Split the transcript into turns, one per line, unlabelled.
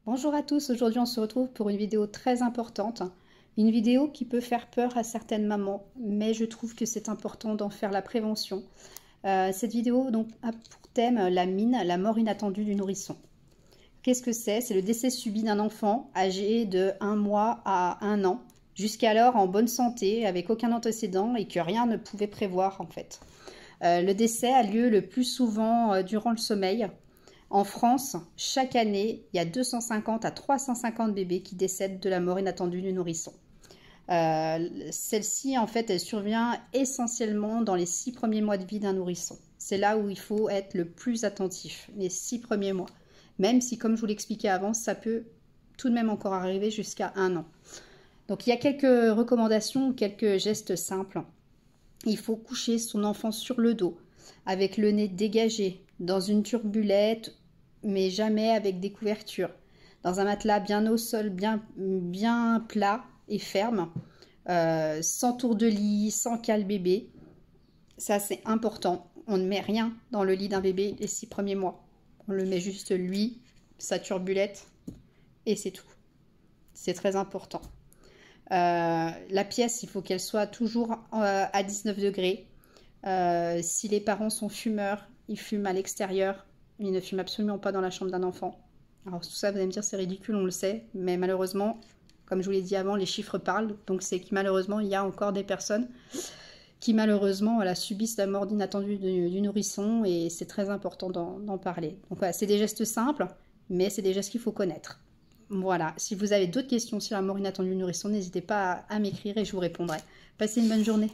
Bonjour à tous, aujourd'hui on se retrouve pour une vidéo très importante, une vidéo qui peut faire peur à certaines mamans, mais je trouve que c'est important d'en faire la prévention. Cette vidéo donc, a pour thème la mine, la mort inattendue du nourrisson. Qu'est-ce que c'est? C'est le décès subi d'un enfant âgé de 1 mois à 1 an, jusqu'alors en bonne santé, avec aucun antécédent et que rien ne pouvait prévoir en fait. Le décès a lieu le plus souvent durant le sommeil. En France, chaque année, il y a 250 à 350 bébés qui décèdent de la mort inattendue du nourrisson. Celle-ci, en fait, elle survient essentiellement dans les 6 premiers mois de vie d'un nourrisson. C'est là où il faut être le plus attentif, les 6 premiers mois. Même si, comme je vous l'expliquais avant, ça peut tout de même encore arriver jusqu'à 1 an. Donc, il y a quelques recommandations, quelques gestes simples. Il faut coucher son enfant sur le dos, avec le nez dégagé, dans une turbulette, mais jamais avec des couvertures, dans un matelas bien au sol, bien plat et ferme, sans tour de lit, sans cale bébé. Ça, c'est important. On ne met rien dans le lit d'un bébé les 6 premiers mois. On le met juste lui, sa turbulette, et c'est tout. C'est très important. La pièce, il faut qu'elle soit toujours à 19 degrés. Si les parents sont fumeurs, ils fument à l'extérieur. Ils ne fument absolument pas dans la chambre d'un enfant. Alors tout ça, vous allez me dire, c'est ridicule, on le sait. Mais malheureusement, comme je vous l'ai dit avant, les chiffres parlent. Donc c'est que malheureusement, il y a encore des personnes qui malheureusement subissent la mort inattendue du nourrisson. Et c'est très important d'en parler. Donc voilà, c'est des gestes simples, mais c'est des gestes qu'il faut connaître. Voilà, si vous avez d'autres questions sur la mort inattendue du nourrisson, n'hésitez pas à m'écrire et je vous répondrai. Passez une bonne journée.